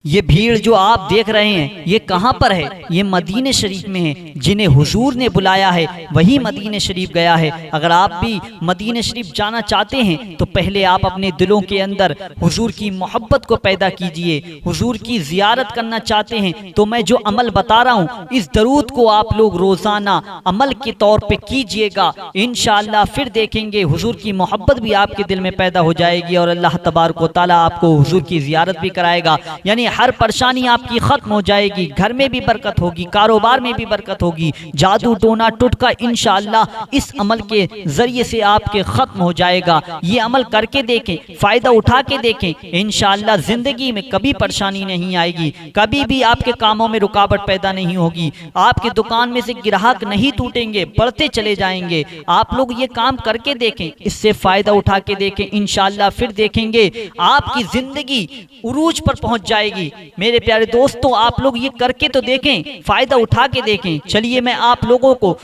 ये भीड़ जो आप देख रहे हैं ये कहाँ पर है? ये मदीने शरीफ में है। जिन्हें हुजूर ने बुलाया है वही मदीने शरीफ गया है। अगर आप भी मदीने शरीफ जाना चाहते हैं तो पहले आप अपने दिलों के अंदर हुजूर की मोहब्बत को पैदा कीजिए। हुजूर की जियारत करना चाहते हैं तो मैं जो अमल बता रहा हूँ इस दरूद को आप लोग रोजाना अमल के तौर पे कीजिएगा। इंशाअल्लाह फिर देखेंगे हुजूर की मोहब्बत भी आपके दिल में पैदा हो जाएगी और अल्लाह तबारक व तआला आपको हुजूर की जियारत भी कराएगा। यानी हर परेशानी आपकी खत्म हो जाएगी, घर में भी बरकत होगी, कारोबार में भी बरकत होगी, जादू टोना टुटका इंशाअल्लाह इस अमल के जरिए से आपके खत्म हो जाएगा। ये अमल करके देखें, फायदा उठा के देखें, इंशाअल्लाह जिंदगी में कभी परेशानी नहीं आएगी, कभी भी आपके कामों में रुकावट पैदा नहीं होगी, आपके दुकान में से ग्राहक नहीं टूटेंगे, बढ़ते चले जाएंगे। आप लोग ये काम करके देखें, इससे फायदा उठा के देखें, इंशाअल्लाह फिर देखेंगे आपकी जिंदगी उरूज पर पहुंच जाएगी। मेरे प्यारे दोस्तों, आप लोग ये करके तो देखें, फायदा उठा के देखें। चलिए मैं आप लोगों को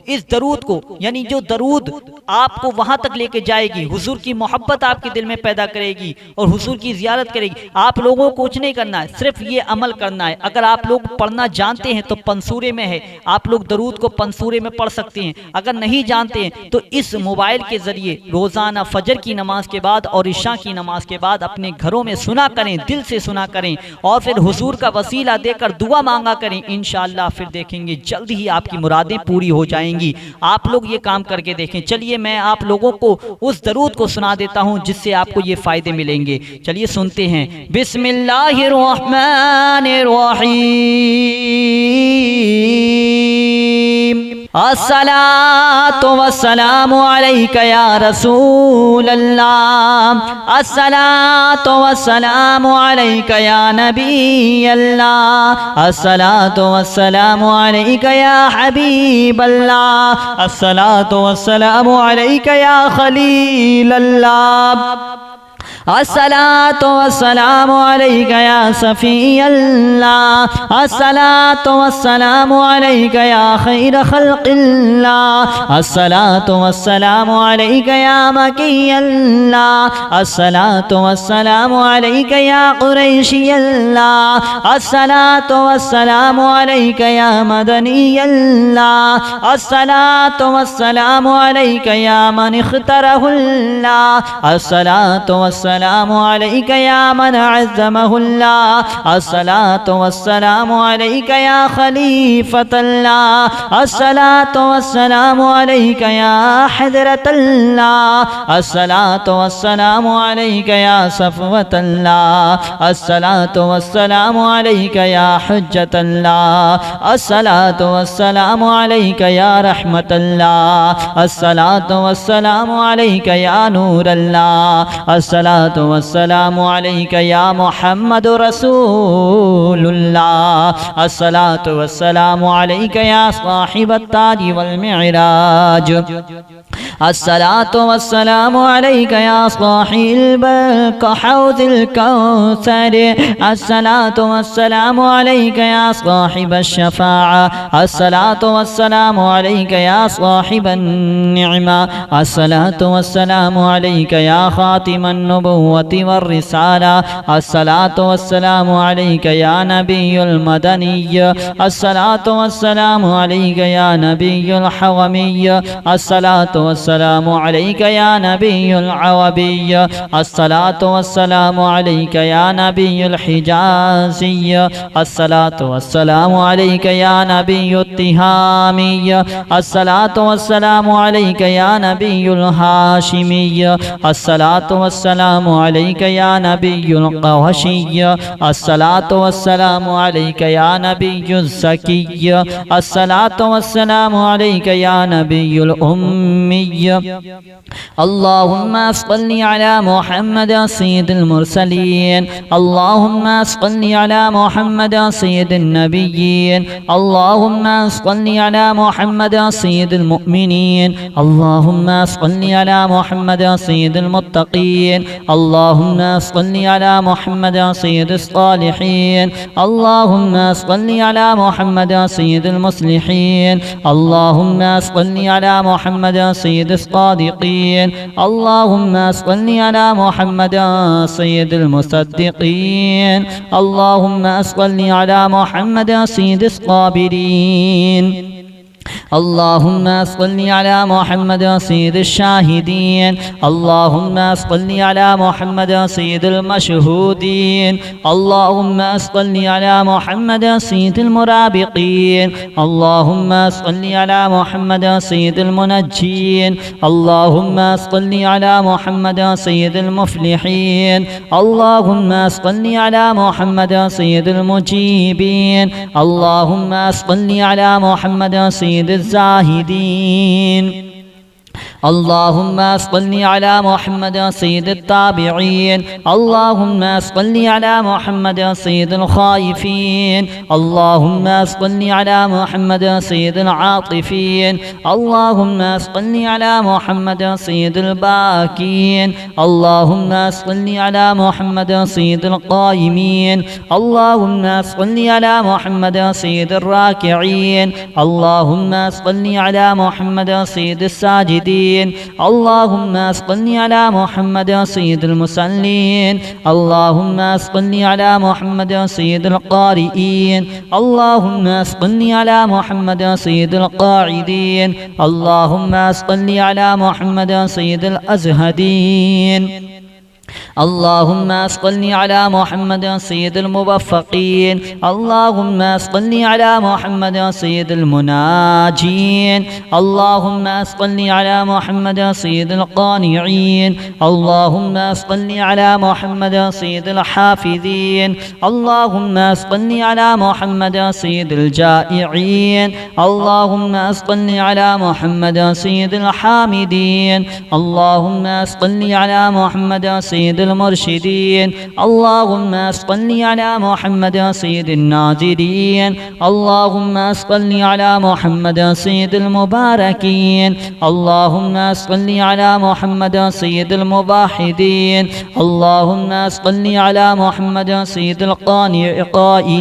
इस दरूद को, यानी जो दरूद आपको वहां तक लेके जाएगी, हुजूर की मोहब्बत आपके दिल में पैदा करेगी और हुजूर की जियारत करेगी। आप लोगों को कुछ नहीं करना है, सिर्फ ये अमल करना है। अगर आप लोग पढ़ना जानते हैं तो पंसूरे में है, आप लोग दरूद को पंसूरे में पढ़ सकते हैं। अगर नहीं जानते हैं तो इस मोबाइल के जरिए रोजाना फजर की नमाज के बाद और इशा की नमाज के बाद अपने घरों में सुना करें, दिल से सुना करें और फिर हुजूर का वसीला देकर दुआ मांगा करें। इंशाअल्लाह फिर देखेंगे जल्द ही आपकी मुरादें पूरी हो जाएंगी। आप लोग ये काम करके देखें। चलिए मैं आप लोगों को उस दरूद को सुना देता हूं जिससे आपको ये फायदे मिलेंगे। चलिए सुनते हैं। बिस्मिल्लाहिर्रहमानिर्रहीम। अस्सलातु वस्सलामु अलैका या रसूल अल्लाह, अस्सलातु वस्सलामु अलैका या नबी अल्लाह, अस्सलातु वस्सलामु अलैका या हबीब अल्लाह, अस्सलातु वस्सलामु अलैका या खलील अल्लाह, अस्सलातु वस्सलामु अलैका या सफ़ी अल्लाह, अस्सलातु वस्सलामु अलैका या खैर खल्क़िल्लाह, अस्सलातु वस्सलामु अलैका या मकी अल्लाह, अस्सलातु वस्सलामु अलैका या कुरैशी अल्लाह, अस्सलातु वस्सलामु अलैका या मदनी अल्लाह, अस्सलातु वस्सलामु अलैका या मन इख्तरहुल्लाह, अस्सलातु वस्सलामु अलैका या मन अज़्ज़महुल्लाह, अस्सलातु वस्सलामु अलैका या खलीफतल्लाह, अस्सलातु वस्सलामु अलैका या हज़रतल्लाह, अस्सलातु वस्सलामु अलैका या सफ़वतल्लाह, अस्सलातु वस्सलामु अलैका या हुज्जतल्लाह, अस्सलातु वस्सलामु अलैका या रहमतल्लाह, अस्सलातु वस्सलामु अलैका या नूरल्लाह, अस्सलातु वस्सलामु अलैका या मुहम्मद रसूलुल्लाह, अस्सलातु वस्सलामु अलैका या साहिबत ताज वल मिअराज, अस्सलातु वस्सलामु अलैका या साहिब हौज़िल कौसर, अस्सलातु वस्सलामु अलैका या साहिब शफ़ाअ, अस्सलातु वस्सलामु अलैका या साहिबन निअमा, अस्सलातु वस्सलामु अलैका या खातिमन नबुव्वति वर रिसाला, अस्सलातु वस्सलामु अलैका या नबियुल मदनिय्य, अस्सलातु वस्सलामु अलैका या नबियुल हवमिय्य, अस्सलातु वस्सलामु अलैका या नबियुल अवबिय्य, अस्सलातु वस्सलामु अलैका या नबियुल हिजाज़िय्य, अस्सलातु वस्सलामु अलैका या नबियुत तिहामिय्य, अस्सलातु वस्सलामु अलैका या नबियुल हाशिमिय्य, अस्सलातु वस्सलामु अलैका या नबियुल क़वशिय्य, अस्सलातु वस्सलामु अलैका या नबियुज़ ज़किय्य, अस्सलातु वस्सलामु अलैका या नबियुल उम्मिय्य। अल्लाहुम्मा सल्लि अला मुहम्मद सय्यिदिल मुरसलीन, अल्लाहुम्मा सल्लि अला मुहम्मद सय्यिदिन नबिय्यीन, अल्लाहुम्मा सल्लि अला मुहम्मद सय्यिदिल मुमिनीन, अल्लाहुम्मा सल्लि अला मुहम्मद सय्यिदिल मुत्तक़ीन, अल्लाहुम्मा सल्लि अला मुहम्मद सय्यिदिस सालिहीन, अल्लाहुम्मा सल्लि अला मुहम्मद सय्यिदिल मुस्लिहीन, अल्लाहुम्मा सल्लि अला मुहम्मद سيد الصادقين اللهم صل على محمد سيد المصدقين اللهم صل على محمد سيد الصابرين اللهم صل على محمد سيد الشاهدين اللهم صل على محمد سيد المشهودين اللهم صل على محمد سيد المرابقين اللهم صل على محمد سيد المنجين اللهم صل على محمد سيد المفلحين اللهم صل على محمد سيد المجيبين اللهم صل على محمد سيد الزاهدين اللهم صل على محمد سيد التابعين اللهم صل على محمد سيد الخائفين اللهم صل على محمد سيد العاطفين اللهم صل على محمد سيد الباكين اللهم صل على محمد سيد القائمين اللهم صل على محمد سيد الراكعين اللهم صل على محمد سيد الساجدين اللهم صل على محمد سيد المصلين اللهم صل على محمد سيد القارئين اللهم صل على محمد سيد القاعدين اللهم صل على محمد سيد الأزهدين اللهم صل على محمد سيد الموفقين اللهم صل على محمد سيد المناجين اللهم صل على محمد سيد القانعين اللهم صل على محمد سيد الحافظين اللهم صل على محمد سيد الجائعين اللهم صل على محمد سيد الحامدين اللهم صل على محمد سيد المرشدين اللهم صل على محمد سيد الناظرين اللهم صل على محمد سيد المباركين اللهم صل على محمد سيد المباحدين اللهم صل على محمد سيد القائلين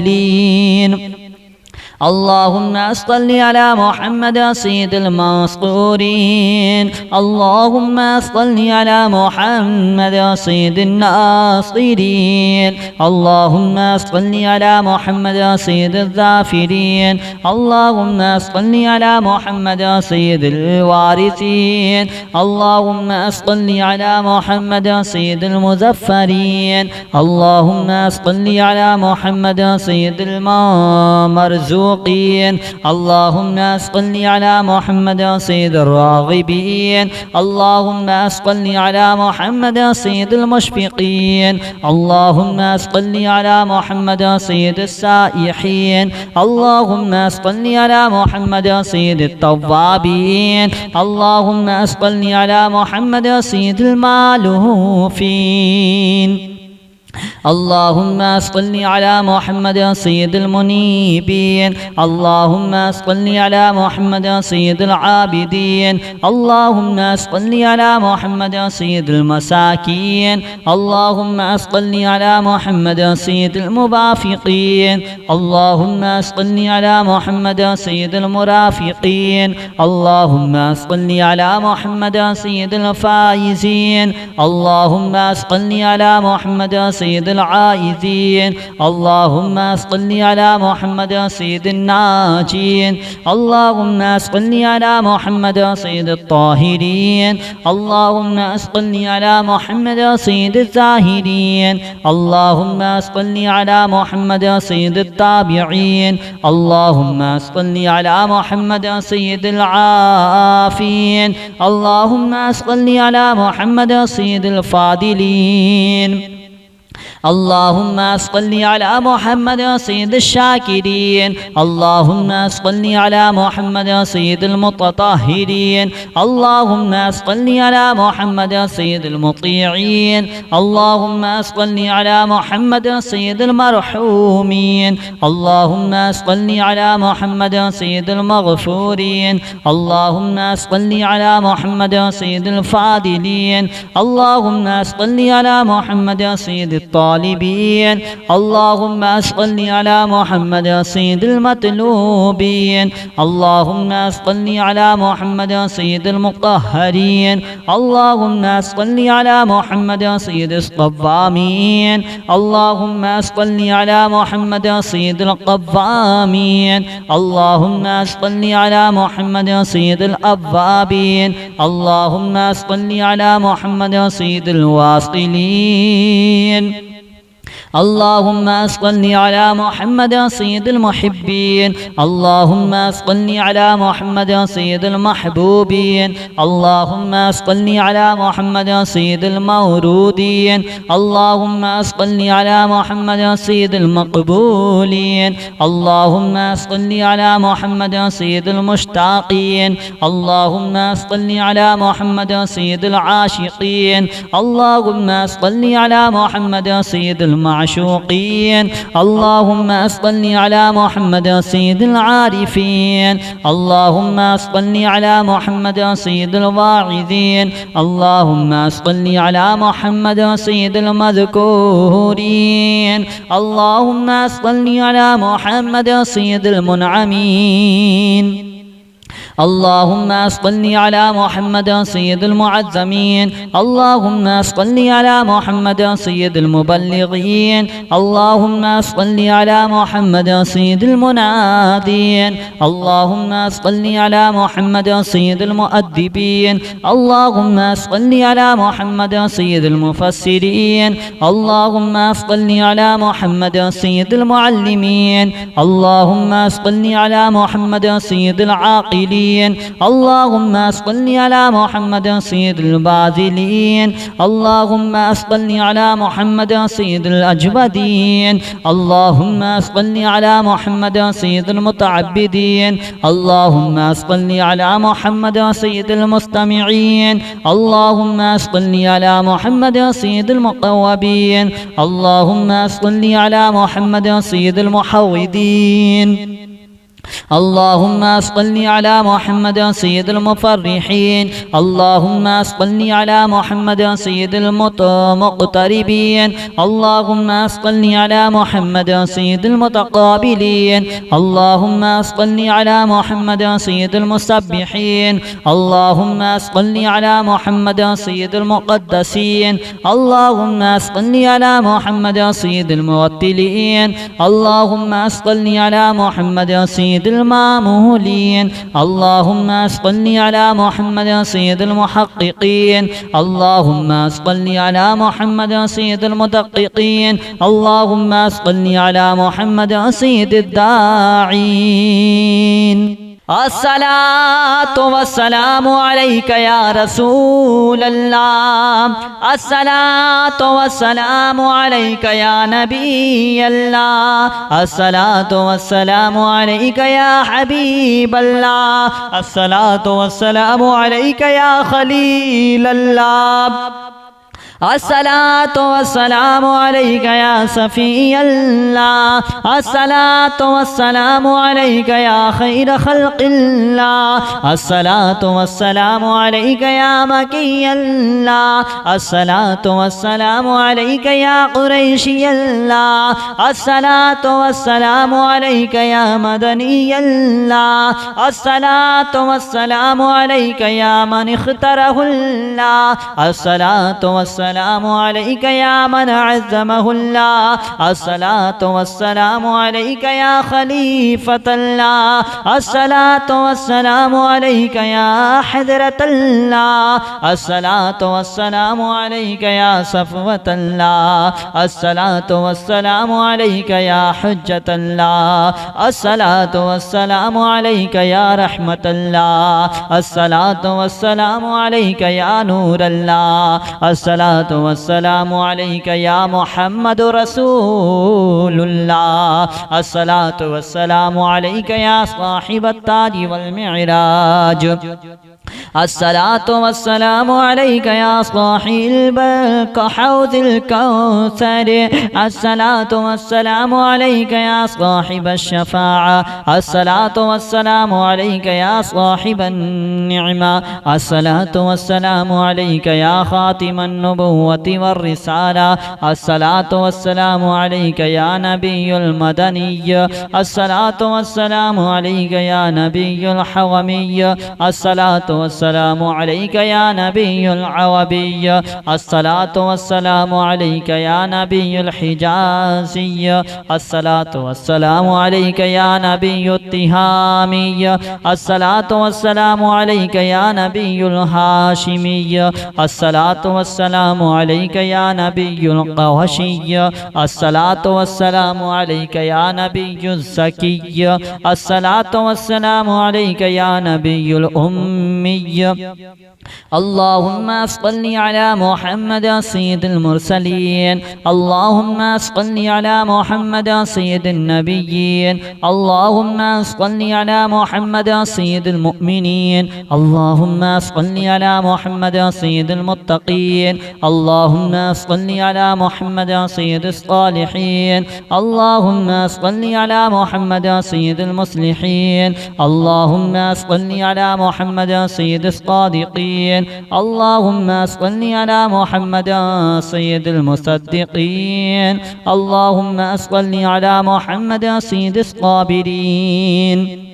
اللهم صل على محمد سيد المنصورين اللهم صل على محمد سيد الناصرين اللهم صل على محمد سيد الظافرين اللهم صل على محمد سيد الوارثين اللهم صل على محمد سيد المظفرين اللهم صل على محمد سيد المرزوقين اللهم صل على محمد سيد الراغبين اللهم صل على محمد سيد المشفقين اللهم صل على محمد سيد السائحين اللهم صل على محمد سيد التوابين اللهم صل على محمد سيد المالوفين اللهم صل على محمد سيد المنيبين اللهم صل على محمد سيد العابدين اللهم صل على محمد سيد المساكين اللهم صل على محمد سيد المبافقين اللهم صل على محمد سيد المرافقين اللهم صل على محمد سيد الفائزين اللهم صل على محمد سيد العائذين اللهم صل على محمد سيد الناجين اللهم صل على محمد سيد الطاهرين اللهم صل على محمد سيد الزاهدين اللهم صل على محمد سيد التابعين اللهم صل على محمد سيد العافين اللهم صل على محمد سيد الفاضلين اللهم صل على محمد سيد الشاكرين اللهم صل على محمد سيد المتطهرين اللهم صل على محمد سيد المطيعين اللهم صل على محمد سيد المرحومين اللهم صل على محمد سيد المغفورين اللهم صل على محمد سيد الفاضلين اللهم صل على محمد سيد الطاهرين الطالبين اللهم صل على محمد سيد المطلوبين اللهم صل على محمد سيد المطهرين اللهم صل على محمد سيد الصوامين اللهم صل على محمد سيد القوامين اللهم صل على محمد سيد الأوابين اللهم صل على محمد سيد الواصلين اللهم صل على محمد سيد المحبين اللهم صل على محمد سيد المحبوبين اللهم صل على محمد سيد المورودين اللهم صل على محمد سيد المقبولين اللهم صل على محمد سيد المشتاقين اللهم صل على محمد سيد العاشقين اللهم صل على محمد سيد المعشوقين اللهم صل على محمد سيد العارفين اللهم صل على محمد سيد الواعظين اللهم صل على محمد سيد المذكورين اللهم صل على محمد سيد المنعمين اللهم صل على محمد سيد المعظمين اللهم صل على محمد سيد المبلغين اللهم صل على محمد سيد المنادين اللهم صل على محمد سيد المؤدبين اللهم صل على محمد سيد المفسرين اللهم صل على محمد سيد المعلمين اللهم صل على محمد سيد العاقلين اللهم صل على محمد سيد الباذلين اللهم صل على محمد سيد الأجودين اللهم صل على محمد سيد المتعبدين اللهم صل على محمد سيد المستمعين اللهم صل على محمد سيد المقوبين اللهم صل على محمد سيد المحوذين اللهم صل على محمد سيد المفرحين اللهم صل على محمد سيد المقتربين اللهم صل على محمد سيد المتقابلين اللهم صل على محمد سيد المسبحين اللهم صل على محمد سيد المقدسين اللهم صل على محمد سيد الموتلين اللهم صل على محمد سيد المامولين اللهم صل على محمد سيد المحققين اللهم صل على محمد سيد المدققين اللهم صل على محمد سيد الداعين الصلاة والسلام عليك يا رسول الله الصلاة والسلام عليك يا نبي الله الصلاة والسلام عليك يا حبيب الله الصلاة والسلام عليك يا خليل الله الصلاة والسلام عليك يا صفي الله الصلاة والسلام عليك يا خير خلق الله الصلاة والسلام عليك يا مكي الله الصلاة والسلام عليك يا قريشي الله الصلاة والسلام عليك يا مدني الله الصلاة والسلام عليك يا من اختاره الله الصلاة والسلام عليك يا من عزمه الله الصلاة والسلام عليك يا خليفة الله الصلاة والسلام عليك يا حضرة الله الصلاة والسلام عليك يا صفوة الله الصلاة والسلام عليك يا حجة الله الصلاة والسلام عليك يا رحمة الله الصلاة والسلام عليك يا نور الله الصلاة والسلام عليك يا محمد رسول الله الصلاة والسلام عليك يا صاحب التاج والمعراج الصلاة والسلام عليك يا صاحب حوض الكوثر الصلاة والسلام عليك يا صاحب الشفاعة الصلاة والسلام عليك يا صاحب النعمة الصلاة والسلام عليك يا خاتم النبوة والرسالة الصلاة والسلام عليك يا نبي المدني الصلاة والسلام عليك يا نبي الحومي الصلاة والسلام عليك يا نبي العوبي الصلاة والسلام عليك يا نبي الحجازي الصلاة والسلام عليك يا نبي التهامي الصلاة والسلام عليك يا نبي الهاشمي الصلاة والسلام عليك يا نبي القوشي الصلاة والسلام عليك يا نبي الزكي الصلاة والسلام عليك يا نبي الأمي اللهم صل على محمد سيد المرسلين اللهم صل على محمد سيد النبيين اللهم صل على محمد سيد المؤمنين اللهم صل على محمد سيد المتقين اللهم صل على محمد سيد الصالحين اللهم صل على محمد سيد المصلحين اللهم صل على محمد سيد الصادقين اللهم صل على محمد سيد المصدقين اللهم صل على محمد سيد الصابرين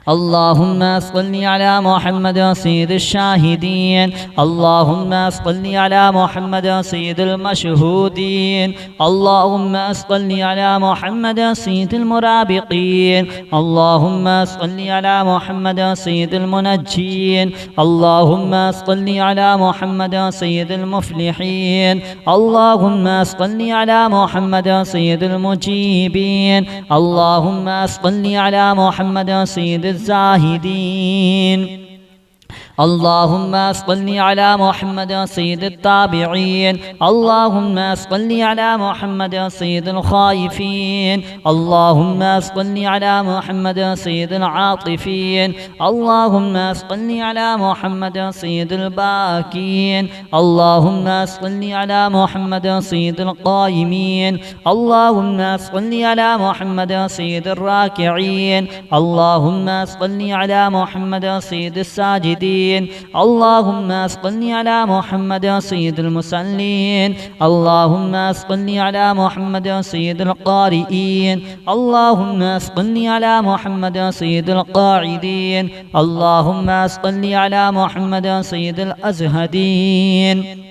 اللهم صل على محمد سيد الشاهدين اللهم صل على محمد سيد المشهودين اللهم صل على محمد سيد المرابقين اللهم صل على محمد سيد المنجين اللهم صل على محمد سيد المفلحين اللهم صل على محمد سيد المجيبين اللهم صل على محمد سيد الزاهدين اللهم صل على محمد سيد التابعين اللهم صل على محمد سيد الخائفين اللهم صل على محمد سيد العاطفين اللهم صل على محمد سيد الباكين اللهم صل على محمد سيد القائمين اللهم صل على محمد سيد الراكعين اللهم صل على محمد سيد الساجدين اللهم صل على محمد سيد المصلين اللهم صل على محمد سيد القارئين اللهم صل على محمد سيد القاعدين اللهم صل على محمد سيد الأزهدين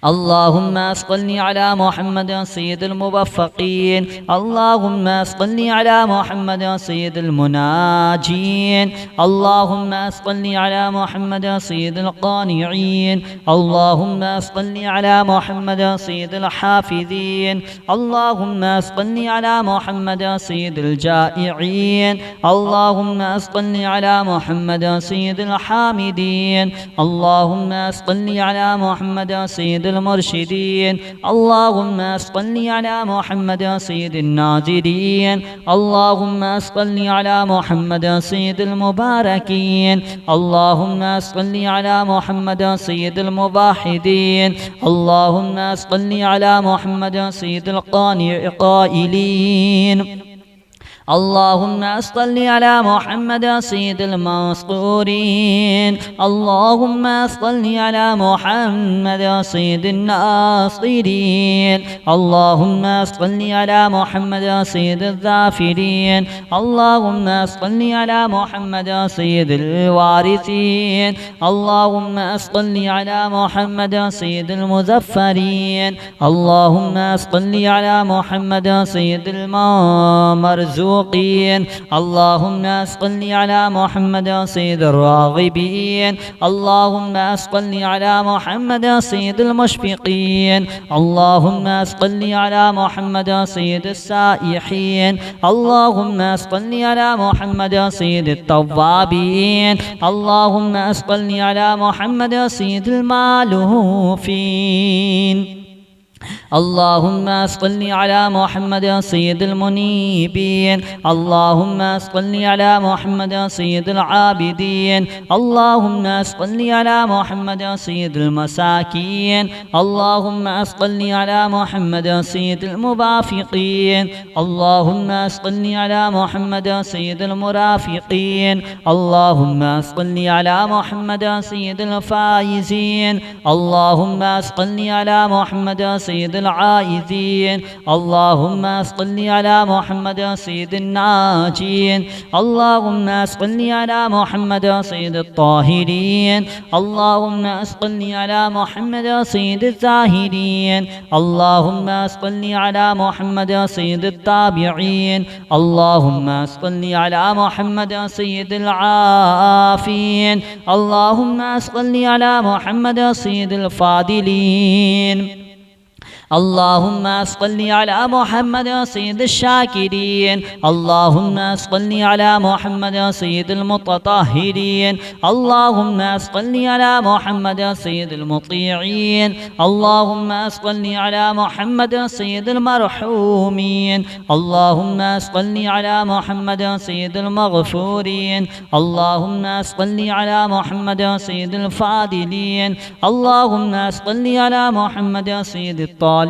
اللهم صل على محمد سيد الموفقين اللهم صل على محمد سيد المناجين اللهم صل على محمد سيد القانعين اللهم صل على محمد سيد الحافظين اللهم صل على محمد سيد الجائعين اللهم صل على محمد سيد الحامدين اللهم صل على محمد سيد المرشدين اللهم صل على محمد سيد الناظرين اللهم صل على محمد سيد المباركين اللهم صل على محمد سيد الموحدين اللهم صل على محمد سيد القائلين اللهم صل على محمد سيد المنصورين اللهم صل على محمد سيد الناصرين اللهم صل على محمد سيد الظافرين اللهم صل على محمد سيد الوارثين اللهم صل على محمد سيد المظفرين اللهم صل على محمد سيد المرزوقين اللهم صل على محمد سيد الراغبين اللهم صل على محمد سيد المشفقين اللهم صل على محمد سيد السائحين اللهم صل على محمد سيد التوابين اللهم صل على محمد سيد المالوفين اللهم صل على محمد سيد المنيبين. اللهم صل على محمد سيد العابدين. اللهم صل على محمد سيد المساكين. اللهم صل على محمد سيد المبافقين. اللهم صل على محمد سيد المرافقين. اللهم صل على محمد سيد الفائزين. اللهم صل على محمد سيد العائذين. اللهم صل على محمد سيد الناجين. اللهم صل على محمد سيد الطاهرين. اللهم صل على محمد سيد الزاهرين. اللهم صل على محمد سيد التابعين. اللهم صل على محمد سيد العافين. اللهم صل على محمد سيد الفاضلين. اللهم صل على محمد سيد الشاكرين. اللهم صل على محمد سيد المتطهرين. اللهم صل على محمد سيد المطيعين. اللهم صل على محمد سيد المرحومين. اللهم صل على محمد سيد المغفورين. اللهم صل على محمد سيد الفاضلين. اللهم صل على محمد سيد الطاهرين.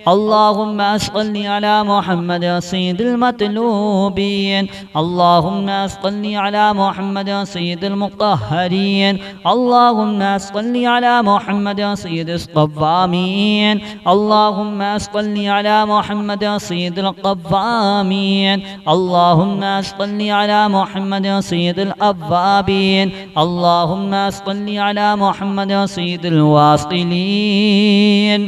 اللهم صل على محمد سيد المطلوبين. اللهم صل على محمد سيد المطهرين. اللهم صل على محمد سيد الصوامين. اللهم صل على محمد سيد القوامين. اللهم صل على محمد سيد الأوابين. اللهم صل على محمد سيد الواصلين.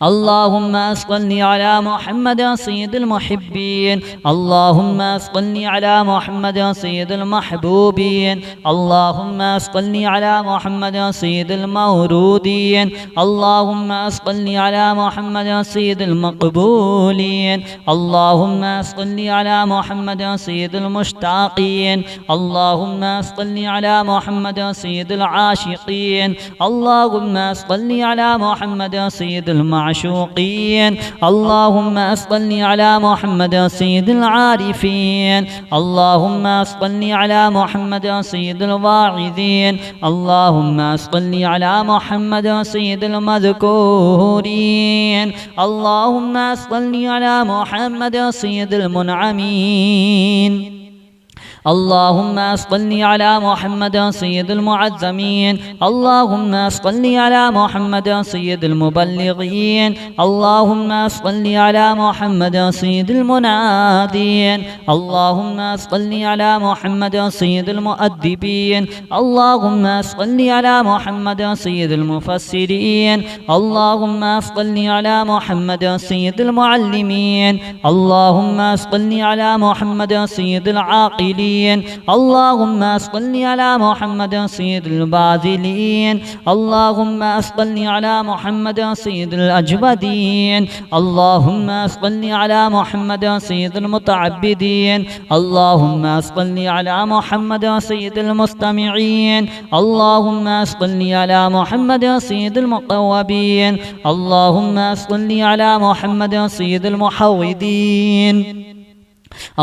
اللهم صل على محمد سيد المحبين. اللهم صل على محمد سيد المحبوبين. اللهم صل على محمد سيد المورودين. اللهم صل على محمد سيد المقبولين. اللهم صل على محمد سيد المشتاقين. اللهم صل على محمد سيد العاشقين. اللهم صل على محمد سيد المعشوقين. اللهم صل على محمد سيد العارفين. اللهم صل على محمد سيد الواعظين. اللهم صل على محمد سيد المذكورين. اللهم صل على محمد سيد المنعمين. اللهم صل على محمد سيد المعزمين. اللهم صل على محمد سيد المبلغين. اللهم صل على محمد سيد المنادين. اللهم صل على محمد سيد المؤدبين. اللهم صل على محمد سيد المفسرين. اللهم صل على محمد سيد المعلمين. اللهم صل على محمد سيد العاقلين. اللهم صل على محمد سيد الباذلين. اللهم صل على محمد سيد الأجودين. اللهم صل على محمد سيد المتعبدين. اللهم صل على محمد سيد المستمعين. اللهم صل على محمد سيد المقوبين. اللهم صل على محمد سيد المحوذين.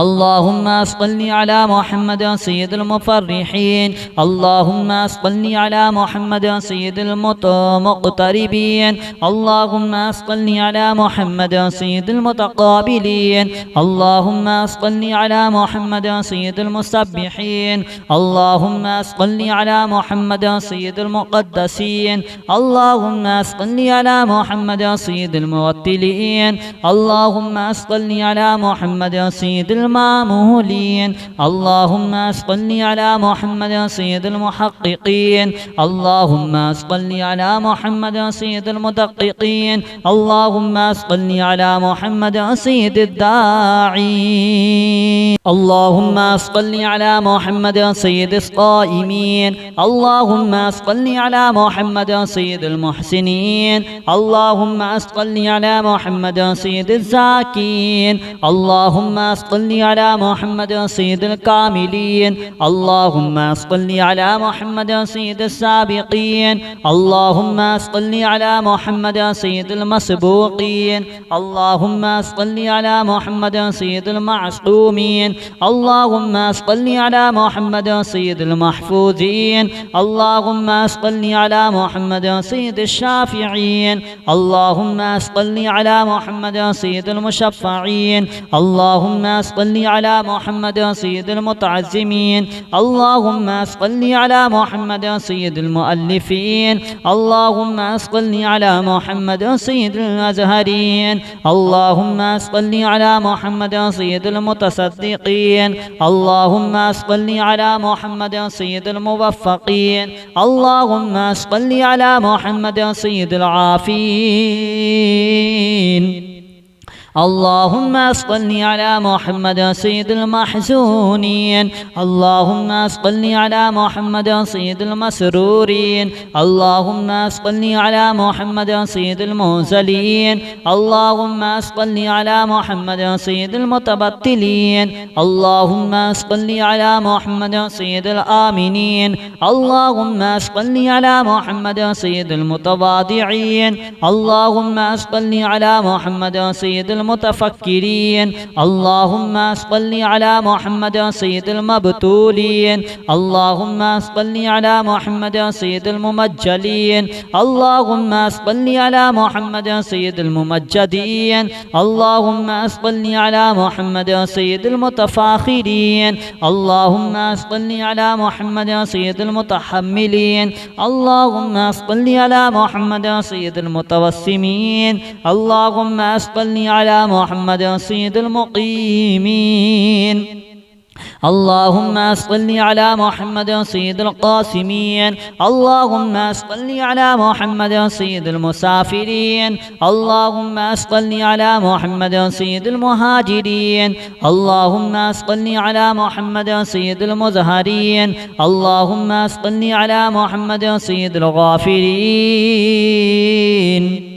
اللهم صل على محمد سيد المفرحين. اللهم صل على محمد سيد المقتربين. اللهم صل على محمد سيد المتقابلين. اللهم صل على محمد سيد المسبحين. اللهم صل على محمد سيد المقدسين. اللهم صل على محمد سيد الموتلين. اللهم صل على محمد سيد المامولين. اللهم صل على محمد سيد المحققين. اللهم صل على محمد سيد المدققين. اللهم صل على محمد سيد الداعين. اللهم صل على محمد سيد الصائمين. اللهم صل على محمد سيد المحسنين. اللهم صل على محمد سيد الزاكين. اللهم صل صل على محمد سيد الكاملين اللهم صل على محمد سيد السابقين اللهم صل على محمد سيد المسبوقين اللهم صل على محمد سيد المعصومين اللهم صل على محمد سيد المحفوظين اللهم صل على محمد سيد الشافعين اللهم صل على محمد سيد المشفعين اللهم صل على محمد سيد المتعزمين اللهم صل على محمد سيد المؤلفين اللهم صل على محمد سيد الأزهرين اللهم صل على محمد سيد المتصدقين اللهم صل على محمد سيد الموفقين اللهم صل على محمد سيد العافين اللهم صل على محمد سيد المحزونين اللهم صل على محمد سيد المسرورين اللهم صل على محمد سيد المنزلين اللهم صل على محمد سيد المتبتلين اللهم صل على محمد سيد الآمنين اللهم صل على محمد سيد المتواضعين اللهم صل على محمد سيد المتفكرين اللهم صل على محمد سيد المبتولين اللهم صل على محمد سيد الممجلين اللهم صل على محمد سيد الممجدين اللهم صل على محمد سيد المتفاخرين اللهم صل على محمد سيد المتحملين اللهم صل على محمد سيد المتوسمين اللهم صل على محمد سيد المقيمين اللهم صل على محمد سيد القاسمين اللهم صل على محمد سيد المسافرين اللهم صل على محمد سيد المهاجرين اللهم صل على محمد سيد المزهرين اللهم صل على محمد سيد الغافرين